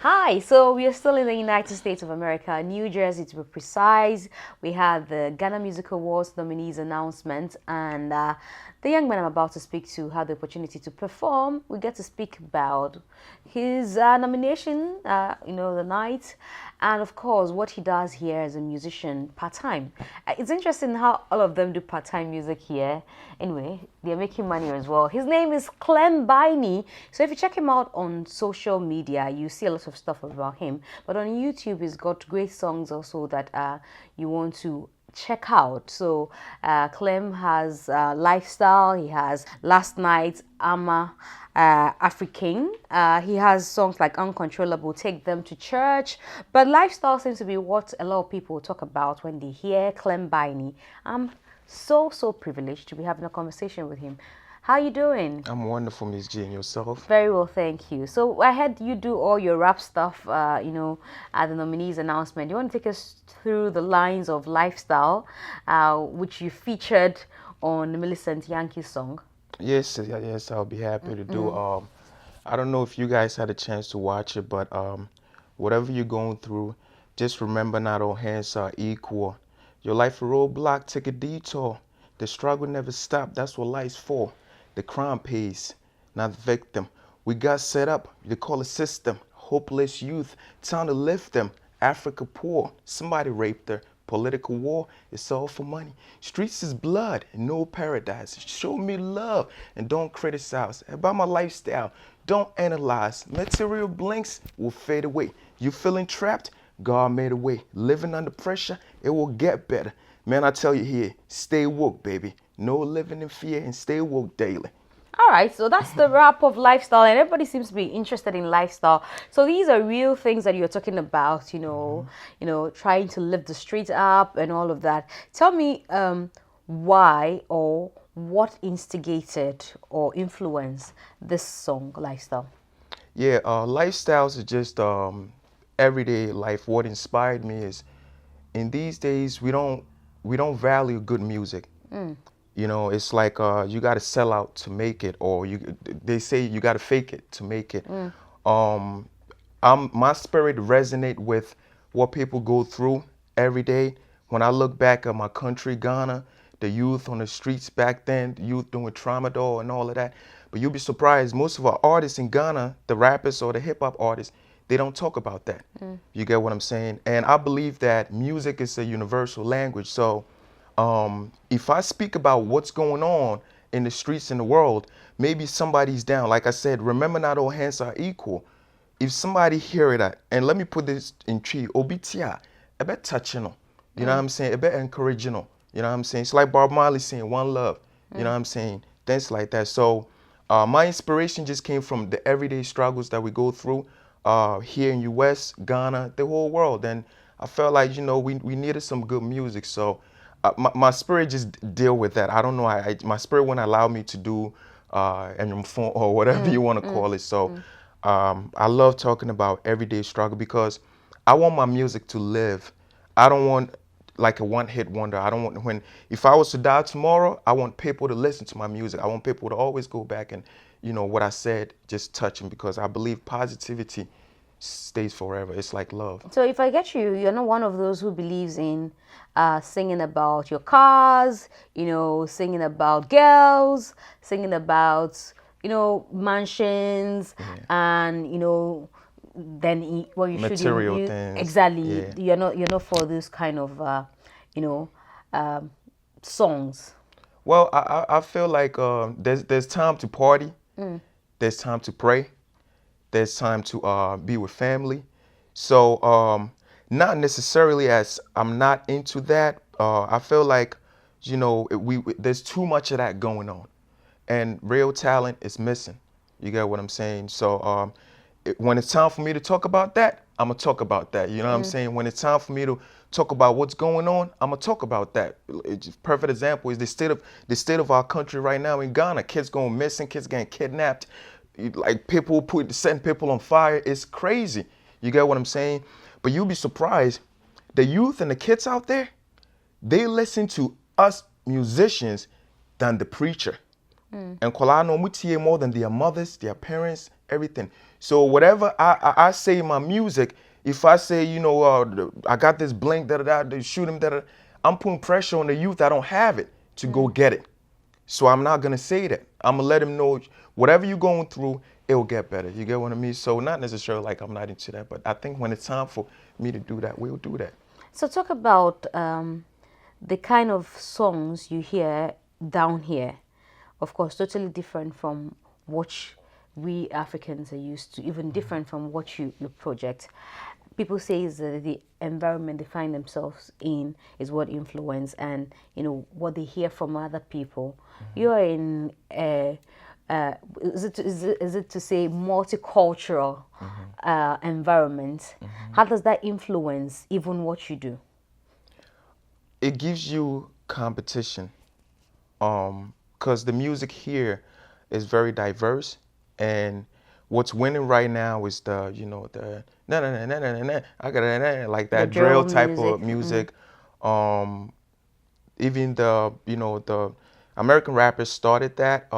Hi, so we are still in the United States of America, New Jersey to be precise. We had the Ghana Music Awards nominees announcement, and the young man I'm about to speak to had the opportunity to perform. We get to speak about his nomination, the night, and of course what he does here as a musician part time. It's interesting how all of them do part time music here. Anyway, they're making money as well. His name is Clem Biney. So if you check him out on social media, you see a lot of stuff about him. But on YouTube, he's got great songs also that you want to check out. So Clem has Lifestyle, he has Last Night, Ama, African. He has songs like Uncontrollable, Take Them to Church. But Lifestyle seems to be what a lot of people talk about when they hear Clem Biney. I'm so privileged to be having a conversation with him. How you doing? I'm wonderful, Miss G, and yourself? Very well, thank you. So I heard you do all your rap stuff, at the nominees announcement. You want to take us through the lines of Lifestyle, which you featured on the Millicent Yankee song? Yes, I'll be happy to do. I don't know if you guys had a chance to watch it, but whatever you're going through, just remember not all hands are equal. Your life a roadblock, take a detour. The struggle never stops. That's what life's for. The crime pays, not the victim. We got set up. They call it system. Hopeless youth. Time to lift them. Africa poor. Somebody raped her. Political war, it's all for money. Streets is blood and no paradise. Show me love and don't criticize. About my lifestyle, don't analyze. Material blinks will fade away. You feeling trapped? God made a way. Living under pressure, it will get better. Man, I tell you here, stay woke, baby. No living in fear and stay woke daily. All right, so that's the wrap of Lifestyle, and everybody seems to be interested in lifestyle. So these are real things that you're talking about, trying to lift the street up and all of that. Tell me, why or what instigated or influenced this song, Lifestyle? Yeah, lifestyles are just everyday life. What inspired me is in these days we don't value good music. You know, it's like you got to sell out to make it, or they say you got to fake it to make it. Um, my spirit resonate with what people go through every day. When I look back at my country, Ghana, the youth on the streets back then, the youth doing tramadol and all of that. But you'll be surprised, most of our artists in Ghana, the rappers or the hip hop artists, they don't talk about that. You get what I'm saying? And I believe that music is a universal language. So if I speak about what's going on in the streets in the world, maybe somebody's down. Like I said, remember not all hands are equal. If somebody hear it, and let me put this in tree, obitia, a bit touching, you know what I'm saying? A bit encouraging, you know what I'm saying? It's like Bob Marley saying one love, you know what I'm saying? Things like that. So my inspiration just came from the everyday struggles that we go through here in US, Ghana, the whole world. And I felt like, we needed some good music. So my spirit just deal with that. I don't know. My spirit wouldn't allow me to do and phone or whatever you want to call it. So I love talking about everyday struggle because I want my music to live. I don't want like a one-hit wonder. I don't want if I was to die tomorrow, I want people to listen to my music. I want people to always go back and what I said just touch them because I believe positivity stays forever. It's like love. So if I get you, you're not one of those who believes in singing about your cars, singing about girls, singing about, mansions, and then what you should Material things. exactly. Yeah. You're not for this kind of you know um, songs. Well, I feel like there's time to party, there's time to pray, there's time to be with family. So not necessarily as I'm not into that. I feel like there's too much of that going on, and real talent is missing. You get what I'm saying? So when it's time for me to talk about that, I'm gonna talk about that. You know what I'm saying? When it's time for me to talk about what's going on, I'm gonna talk about that. Perfect example is the state of our country right now in Ghana. Kids going missing, kids getting kidnapped, like people setting people on fire. It's crazy. You get what I'm saying? But you'll be surprised, the youth and the kids out there, they listen to us musicians than the preacher. And kwalaa no mutie more than their mothers, their parents, everything. So whatever I say in my music, if I say, I got this blank, da da da, shoot him, da da, I'm putting pressure on the youth that don't have it to go get it. So I'm not gonna say that. I'm gonna let him know whatever you're going through, it'll get better. You get what I mean? So not necessarily like I'm not into that, but I think when it's time for me to do that, we'll do that. So talk about the kind of songs you hear down here. Of course, totally different from what we Africans are used to, even different from what you project. People say is that the environment they find themselves in is what influence, and what they hear from other people. You are in is it to say multicultural environment? How does that influence even what you do? It gives you competition, because the music here is very diverse, and what's winning right now is the na na na na na na, I got like The that drill drill type music. of music. Um, Even the American rappers started that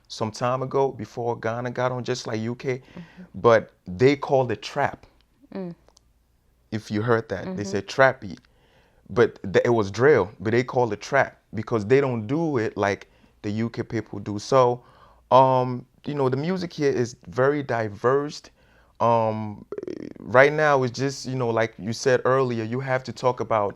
some time ago before Ghana got on, just like UK, but they called it trap. If you heard that, they said trap beat, but it was drill, but they call it trap because they don't do it like the UK people do. So, the music here is very diverse. Right now, it's just like you said earlier, you have to talk about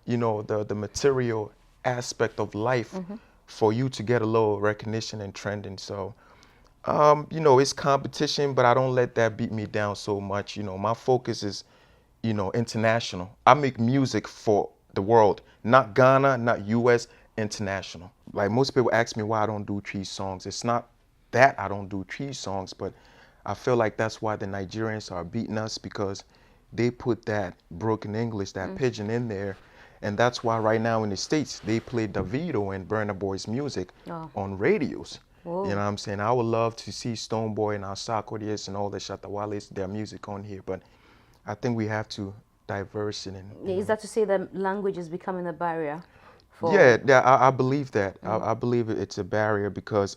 the material aspect of life for you to get a little recognition and trending. So, it's competition, but I don't let that beat me down so much. My focus is international. I make music for the world, not Ghana, not US, international. Like most people ask me why I don't do tree songs. It's not that I don't do tree songs, but I feel like that's why the Nigerians are beating us because they put that broken English, that pidgin in there. And that's why right now in the States, they play Davido and Burna Boy's music on radios. Whoa. You know what I'm saying? I would love to see Stonebwoy and Asakodius and all the Shatawales, their music on here, but I think we have to diverse it. And, Is that to say that language is becoming a barrier for? yeah, I believe that. I believe it's a barrier because,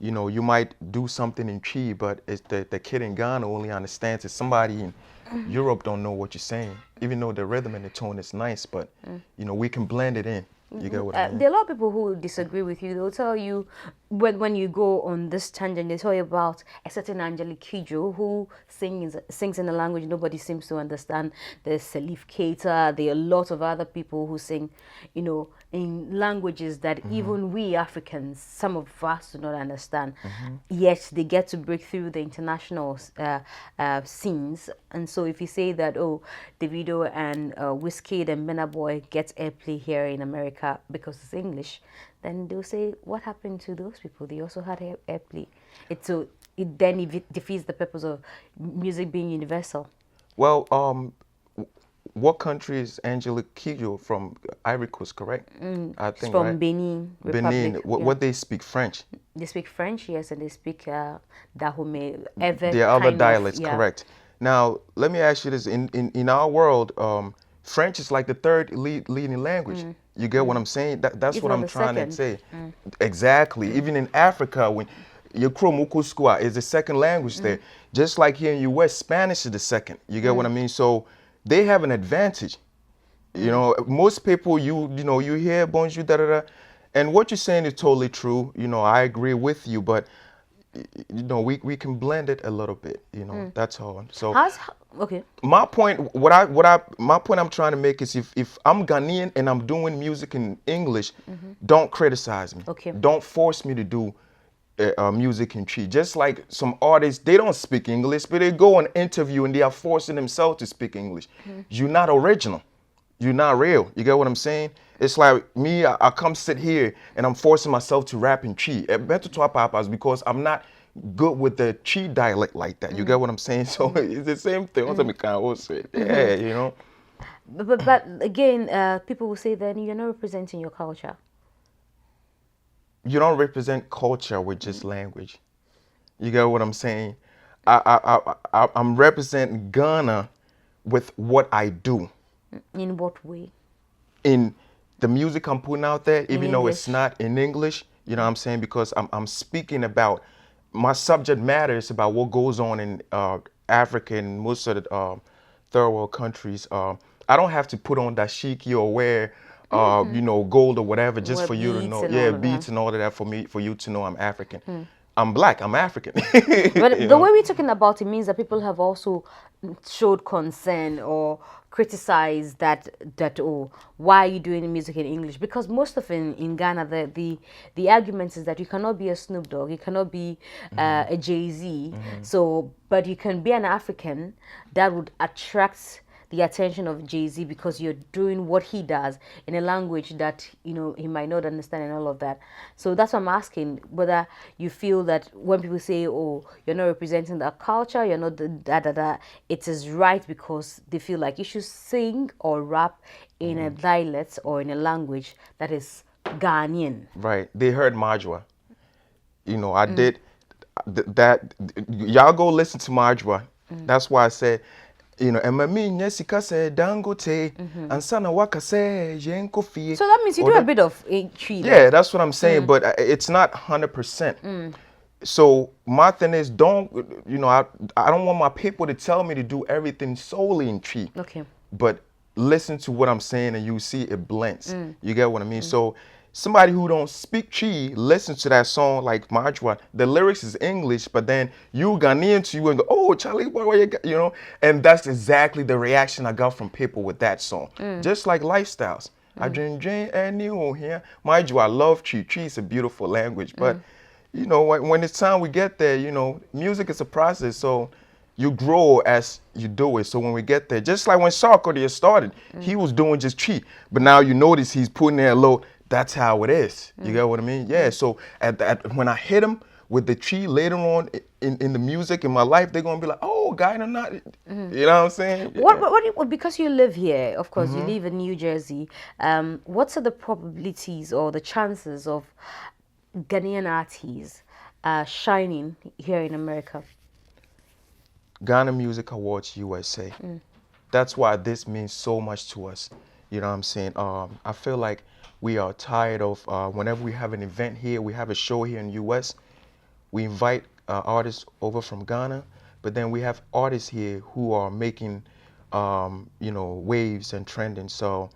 you might do something in Chi, but it's the kid in Ghana only understands it. Somebody in Europe don't know what you're saying, even though the rhythm and the tone is nice, but, we can blend it in. You get what I mean? There are a lot of people who will disagree with you. They'll tell you when you go on this tangent, they tell you about a certain Angelique Kidjo who sings in a language nobody seems to understand. There's Salif Keita. There are a lot of other people who sing, in languages that even we Africans, some of us do not understand. Yet they get to break through the international scenes. And so if you say that, oh, Davido and Wizkid and Burna Boy gets airplay here in America because it's English, then they'll say, what happened to those people? They also had airplay. It defeats the purpose of music being universal. Well, what country is Angelique Kidjo from? Ivory Coast, correct? I It's think, from right? Benin Benin. Republic. What they speak French? They speak French, yes, and they speak Dahomey, ever There are other kind dialects, of, yeah. correct. Now, let me ask you this. In our world, French is like the third leading language. You get what I'm saying? That's If what not I'm the trying to second. say. Exactly. Even in Africa, when your Mukuskwa is the second language there. Just like here in US, Spanish is the second. You get what I mean? So they have an advantage. Most people you hear bonjour da da da, and what you're saying is totally true. I agree with you, but we can blend it a little bit. That's all. So Okay. my point, my point I'm trying to make is if I'm Ghanaian and I'm doing music in English, don't criticize me. Okay. Don't force me to do music in Chi. Just like some artists, they don't speak English, but they go on interview and they are forcing themselves to speak English. You're not original. You're not real. You get what I'm saying? It's like me, I come sit here and I'm forcing myself to rap in Chi. Better to papas because I'm not good with the Chi dialect like that. You get what I'm saying? So it's the same thing. Yeah. But again, people will say then you're not representing your culture. You don't represent culture with just language. You get what I'm saying? I'm representing Ghana with what I do. In what way? In the music I'm putting out there, In even though it's English. not in English, you know what I'm saying? Because I'm speaking about my subject matter is about what goes on in Africa and most of the third world countries. I don't have to put on dashiki or wear, gold or whatever just What for you to beats know. and Yeah, all of that. beats and all of that for you to know I'm African. I'm black. I'm African. But you the know. way we're talking about it means that people have also showed concern or criticized that oh, why are you doing music in English? Because most of in Ghana the argument is that you cannot be a Snoop Dogg, you cannot be a Jay-Z, so but you can be an African that would attract the attention of Jay-Z because you're doing what he does in a language that he might not understand and all of that. So that's what I'm asking, whether you feel that when people say, oh, you're not representing that culture, you're not the da da da, it is right because they feel like you should sing or rap in a dialect or in a language that is Ghanaian. Right. They heard Majwa. I did that. Y'all go listen to Majwa. That's why I said, Emma me nyesika se dangote, ansana waka se yenko fie. So that means you Or do a that, bit of a tree yeah, then. that's what I'm saying, but it's not 100%. So my thing is, I don't want my people to tell me to do everything solely in tree. Okay. But listen to what I'm saying and you see it blends. You get what I mean? So somebody who don't speak Chi, listen to that song like Majwa. The lyrics is English, but then you Ghanaian to you and go, oh Charlie, what you got? And that's exactly the reaction I got from people with that song. Just like lifestyles. I drink and you here. Mind you, I love Chi. Chi is a beautiful language, but when it's time we get there, music is a process. So you grow as you do it. So when we get there, just like when Sarkodie started, he was doing just Chi. But now you notice he's putting there a low. That's how it is. You get what I mean? Yeah. So when I hit him with the Chi later on in the music in my life, they're gonna be like, oh, guy, I'm not. You know what I'm saying? Because you live here, of course, you live in New Jersey. What are the probabilities or the chances of Ghanaian artists shining here in America? Ghana Music Awards USA. That's why this means so much to us. You know what I'm saying? I feel like we are tired of whenever we have an event here, we have a show here in US, we invite artists over from Ghana, but then we have artists here who are making, waves and trending. So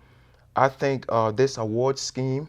I think this award scheme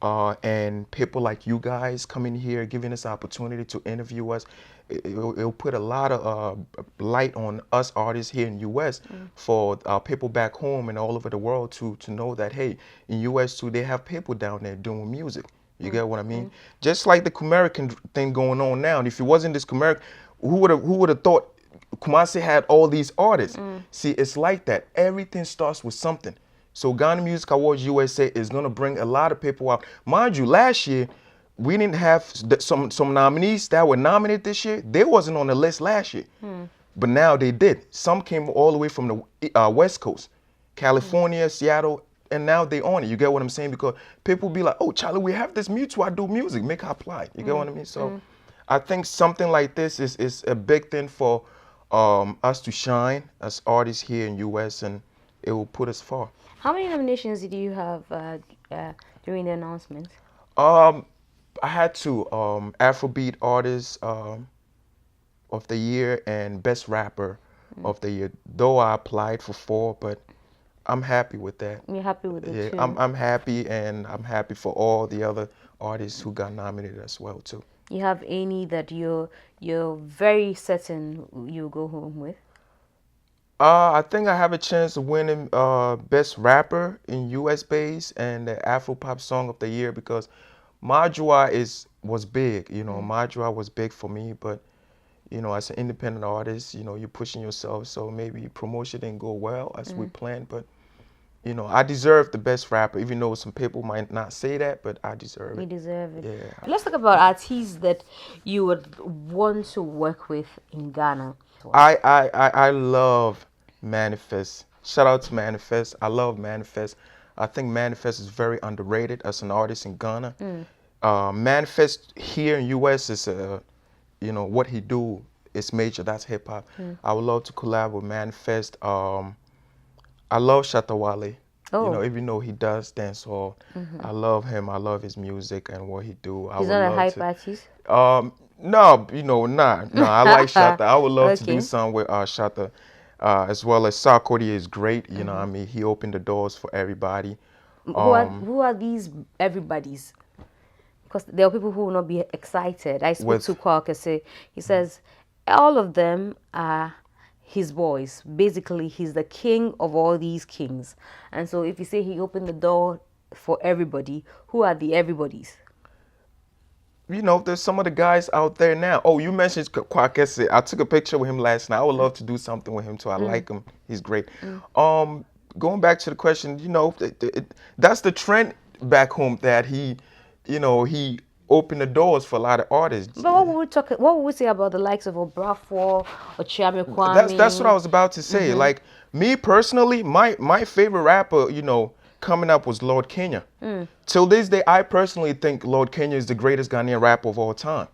and people like you guys coming here, giving us the opportunity to interview us, it'll put a lot of light on us artists here in U.S. for people back home and all over the world to know that, hey, in U.S. too, they have people down there doing music. You get what I mean? Just like the Kumerican thing going on now. And if it wasn't this Kumerican, who would have thought Kumasi had all these artists? See, it's like that. Everything starts with something. So Ghana Music Awards USA is going to bring a lot of people out. Mind you, last year, we didn't have some nominees that were nominated this year. They wasn't on the list last year. But now they did. Some came all the way from the West Coast, California, Seattle, and now they on it. You get what I'm saying? Because people be like, oh, Charlie, we have this mutual. I do music. Make her apply. You get what I mean? So I think something like this is a big thing for us to shine as artists here in U.S. and it will put us far. How many nominations did you have during the announcement? I had two Afrobeat Artist of the Year and Best Rapper of the Year. Though I applied for 4, but I'm happy with that. You're happy with the Yeah, two? I'm happy, and I'm happy for all the other artists who got nominated as well too. You have any that you're very certain you'll go home with? I think I have a chance of winning Best Rapper in U.S. base and the Afro Pop Song of the Year because Majua was big. Majua was big for me, but as an independent artist, you're pushing yourself, so maybe promotion didn't go well as we planned, but I deserve the Best Rapper, even though some people might not say that, but I deserve You it. deserve it. Yeah. Let's talk about artists that you would want to work with in Ghana. I love Manifest. Shout out to Manifest. I love Manifest. I think Manifest is very underrated as an artist in Ghana. Manifest here in US is what he do is major. That's hip hop. I would love to collab with Manifest. I love Shatawale. Oh. Even though he does dancehall, I love him. I love his music and what he do. I He's would not a love hype to. artist? No, nah, no. I like Shatta. I would love to do Okay. something with Shatta, as well as Sarkodie is great. I mean, he opened the doors for everybody. Um, Who are these everybody's? Because there are people who will not be excited. I spoke to with Kwakese. He says all of them are his boys. Basically, he's the king of all these kings. And so if you say he opened the door for everybody, who are the everybody's? there's some of the guys out there now. Oh, you mentioned Kwakese. I took a picture with him last night. I would love to do something with him too. I like him. He's great. Um, Going back to the question, that's the trend back home that he opened the doors for a lot of artists. But what would we talk? What would we say about the likes of Obrafour or Chiame That's what I Kwame? was about to say. Like me personally, my favorite rapper, coming up was Lord Kenya. Till this day, I personally think Lord Kenya is the greatest Ghanaian rapper of all time.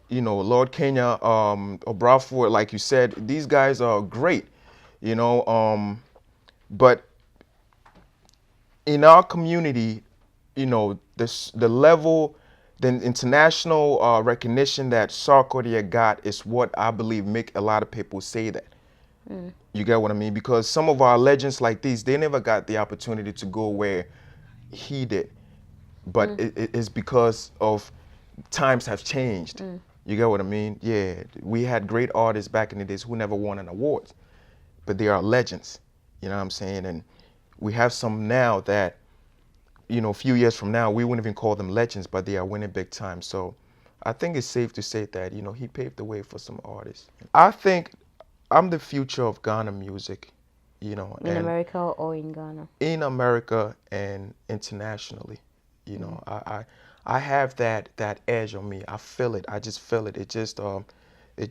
Lord Kenya, Obrafour, like you said, these guys are great. You know, but in our community, the level, the international recognition that Sarkodie got is what I believe make a lot of people say that. You get what I mean? Because some of our legends like these, they never got the opportunity to go where he did. But it's because of times have changed. You get what I mean? Yeah, we had great artists back in the days who never won an award, but they are legends. You know what I'm saying? And we have some now that, a few years from now, we wouldn't even call them legends, but they are winning big time. So I think it's safe to say that, he paved the way for some artists. I think I'm the future of Ghana music, In and America or in Ghana? in America and internationally. I have that edge on me. I feel it. I just feel it. It's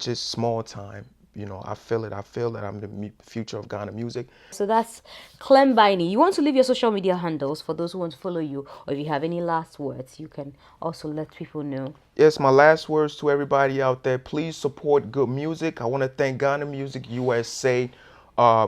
just small time. I feel it. I feel that I'm the future of Ghana music. So that's Clem Biney. You want to leave your social media handles for those who want to follow you, or if you have any last words, you can also let people know. Yes, my last words to everybody out there. Please support good music. I want to thank Ghana Music USA,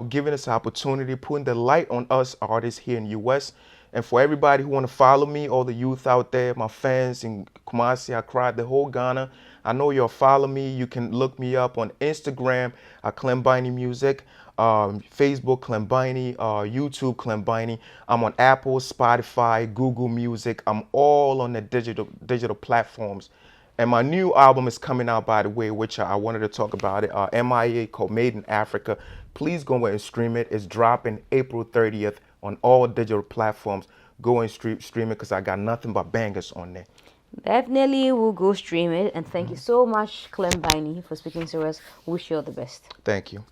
giving us the opportunity, putting the light on us artists here in US. And for everybody who want to follow me, all the youth out there, my fans in Kumasi, Accra, the whole Ghana, I know you'll follow me. You can look me up on Instagram at Clem Biney Music, Facebook Clem Biney, YouTube Clem Biney. I'm on Apple, Spotify, Google Music. I'm all on the digital platforms. And my new album is coming out, by the way, which I wanted to talk about it. MIA, called Made in Africa. Please go and stream it. It's dropping April 30th on all digital platforms. Go and stream it because I got nothing but bangers on there. Definitely will go stream it. And thank you so much, Clem Biney, for speaking to us. Wish you all the best. Thank you.